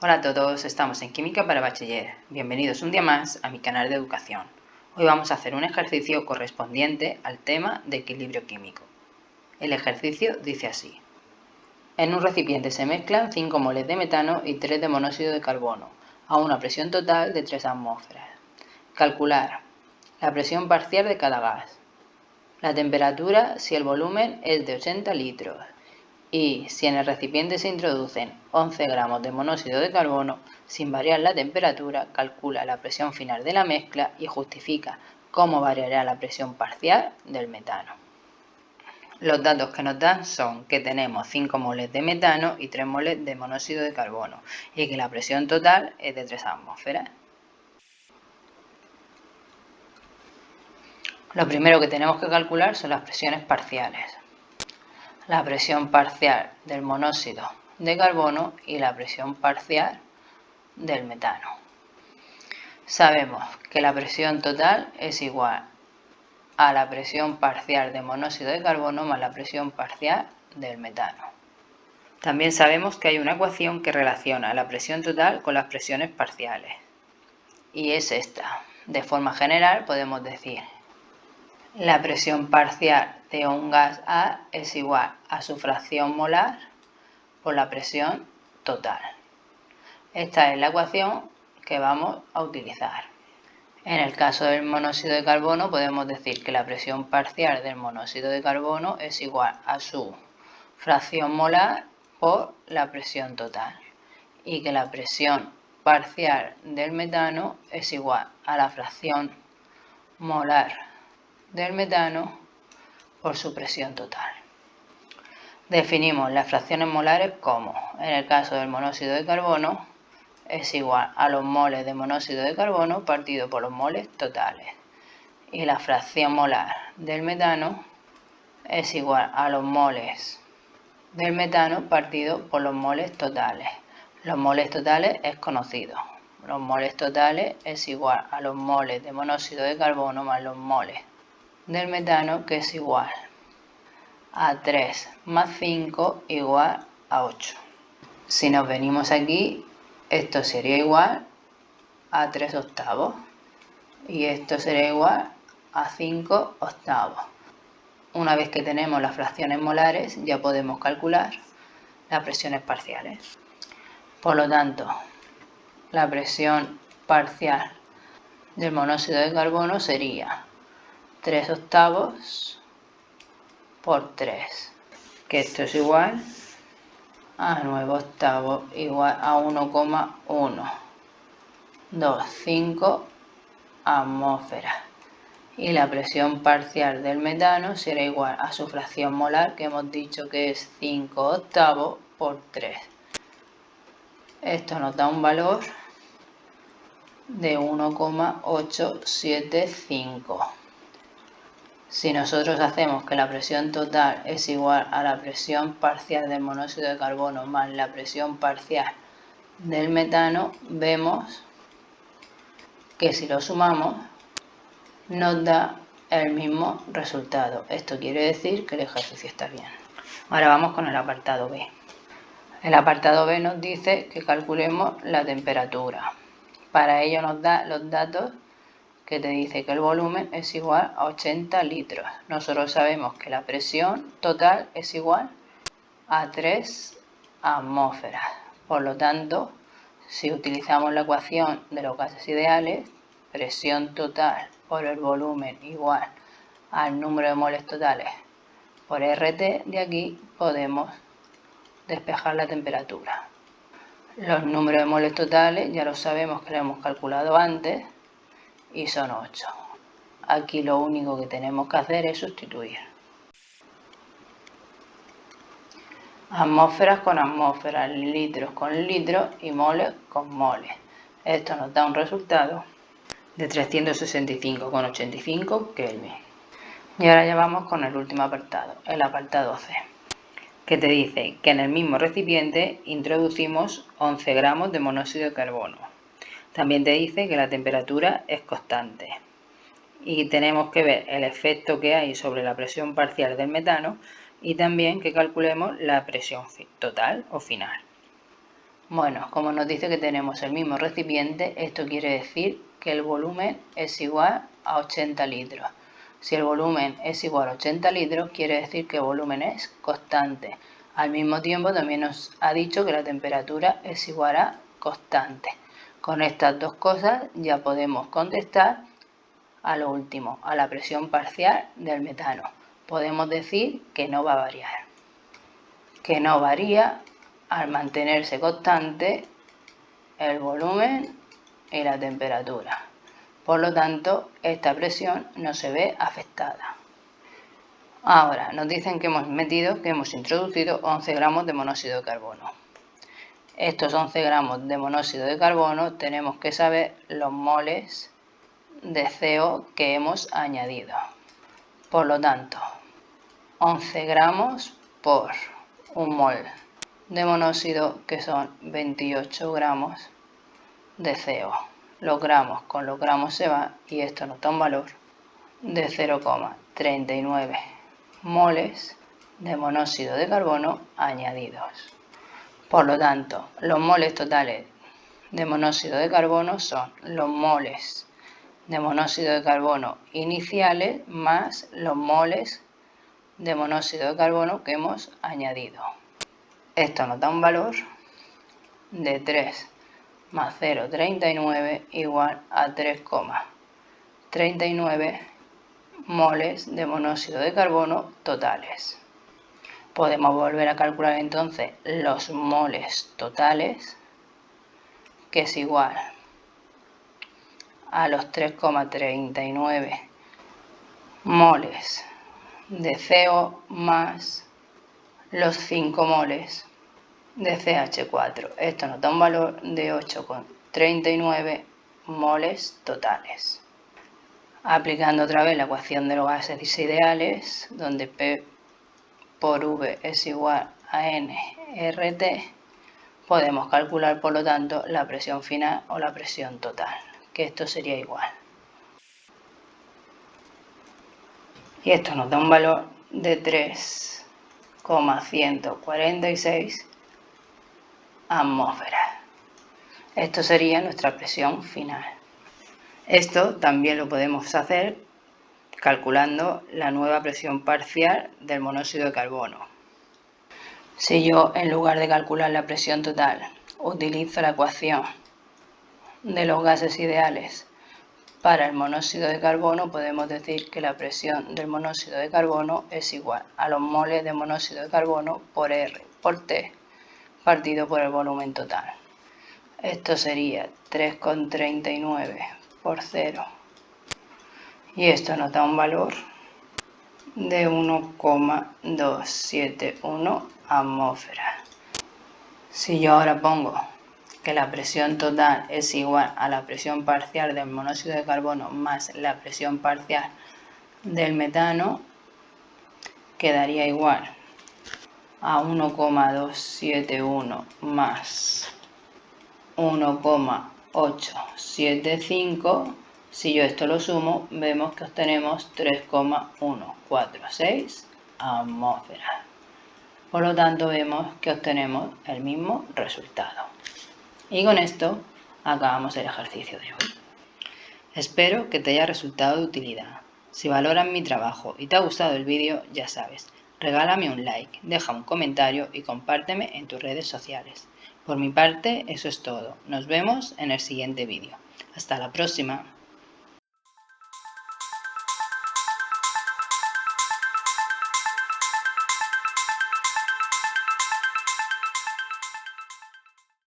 Hola a todos, estamos en Química para Bachiller. Bienvenidos un día más a mi canal de educación. Hoy vamos a hacer un ejercicio correspondiente al tema de equilibrio químico. El ejercicio dice así. En un recipiente se mezclan 5 moles de metano y 3 de monóxido de carbono a una presión total de 3 atmósferas. Calcular la presión parcial de cada gas, la temperatura si el volumen es de 80 litros y si en el recipiente se introducen 11 gramos de monóxido de carbono sin variar la temperatura, calcula la presión final de la mezcla y justifica cómo variará la presión parcial del metano. Los datos que nos dan son que tenemos 5 moles de metano y 3 moles de monóxido de carbono y que la presión total es de 3 atmósferas. Lo primero que tenemos que calcular son las presiones parciales. La presión parcial del monóxido de carbono y la presión parcial del metano. Sabemos que la presión total es igual a la presión parcial de monóxido de carbono más la presión parcial del metano. También sabemos que hay una ecuación que relaciona la presión total con las presiones parciales. Y es esta. De forma general podemos decir: la presión parcial de un gas A es igual a su fracción molar por la presión total. Esta es la ecuación que vamos a utilizar. En el caso del monóxido de carbono podemos decir que la presión parcial del monóxido de carbono es igual a su fracción molar por la presión total y que la presión parcial del metano es igual a la fracción molar del metano por su presión total. Definimos las fracciones molares como, en el caso del monóxido de carbono, es igual a los moles de monóxido de carbono partido por los moles totales. Y la fracción molar del metano es igual a los moles del metano partido por los moles totales. Los moles totales es conocido. Los moles totales es igual a los moles de monóxido de carbono más los moles del metano, que es igual a 3 más 5 igual a 8. Si nos venimos aquí, esto sería igual a 3 octavos y esto sería igual a 5 octavos. Una vez que tenemos las fracciones molares, ya podemos calcular las presiones parciales. Por lo tanto, la presión parcial del monóxido de carbono sería 3 octavos por 3, que esto es igual a 9 octavos igual a 1,125 atmósferas. Y la presión parcial del metano será igual a su fracción molar, que hemos dicho que es 5 octavos por 3. Esto nos da un valor de 1,875. Si nosotros hacemos que la presión total es igual a la presión parcial del monóxido de carbono más la presión parcial del metano, vemos que si lo sumamos nos da el mismo resultado. Esto quiere decir que el ejercicio está bien. Ahora vamos con el apartado B. El apartado B nos dice que calculemos la temperatura. Para ello nos da los datos que te dice que el volumen es igual a 80 litros. Nosotros sabemos que la presión total es igual a 3 atmósferas. Por lo tanto, si utilizamos la ecuación de los gases ideales, presión total por el volumen igual al número de moles totales por RT, de aquí podemos despejar la temperatura. Los números de moles totales ya lo sabemos que lo hemos calculado antes y son 8. Aquí lo único que tenemos que hacer es sustituir. Atmósferas con atmósferas, litros con litros y moles con moles. Esto nos da un resultado de 365,85 Kelvin. Y ahora ya vamos con el último apartado, el apartado C, que te dice que en el mismo recipiente introducimos 11 gramos de monóxido de carbono. También te dice que la temperatura es constante y tenemos que ver el efecto que hay sobre la presión parcial del metano y también que calculemos la presión total o final. Bueno, como nos dice que tenemos el mismo recipiente, esto quiere decir que el volumen es igual a 80 litros. Si el volumen es igual a 80 litros, quiere decir que el volumen es constante. Al mismo tiempo también nos ha dicho que la temperatura es igual a constante. Con estas dos cosas ya podemos contestar a lo último, a la presión parcial del metano. Podemos decir que no va a variar, que no varía al mantenerse constante el volumen y la temperatura. Por lo tanto, esta presión no se ve afectada. Ahora, nos dicen que hemos introducido 11 gramos de monóxido de carbono. Estos 11 gramos de monóxido de carbono tenemos que saber los moles de CO que hemos añadido. Por lo tanto, 11 gramos por un mol de monóxido, que son 28 gramos de CO. Los gramos con los gramos se van y esto nos da un valor de 0,39 moles de monóxido de carbono añadidos. Por lo tanto, los moles totales de monóxido de carbono son los moles de monóxido de carbono iniciales más los moles de monóxido de carbono que hemos añadido. Esto nos da un valor de 3 más 0,39 igual a 3,39 moles de monóxido de carbono totales. Podemos volver a calcular entonces los moles totales, que es igual a los 3,39 moles de CO más los 5 moles de CH4. Esto nos da un valor de 8,39 moles totales. Aplicando otra vez la ecuación de los gases ideales, donde P por V es igual a nRT, podemos calcular por lo tanto la presión final o la presión total, que esto sería igual. Y esto nos da un valor de 3,146 atmósferas. Esto sería nuestra presión final. Esto también lo podemos hacer calculando la nueva presión parcial del monóxido de carbono. Si yo, en lugar de calcular la presión total, utilizo la ecuación de los gases ideales para el monóxido de carbono, podemos decir que la presión del monóxido de carbono es igual a los moles de monóxido de carbono por R por T partido por el volumen total. Esto sería 3,39 por 0. Y esto nos da un valor de 1,271 atmósferas. Si yo ahora pongo que la presión total es igual a la presión parcial del monóxido de carbono más la presión parcial del metano, quedaría igual a 1,271 más 1,875. Si yo esto lo sumo, vemos que obtenemos 3,146 atmósferas. Por lo tanto, vemos que obtenemos el mismo resultado. Y con esto acabamos el ejercicio de hoy. Espero que te haya resultado de utilidad. Si valoras mi trabajo y te ha gustado el vídeo, ya sabes, regálame un like, deja un comentario y compárteme en tus redes sociales. Por mi parte, eso es todo. Nos vemos en el siguiente vídeo. Hasta la próxima.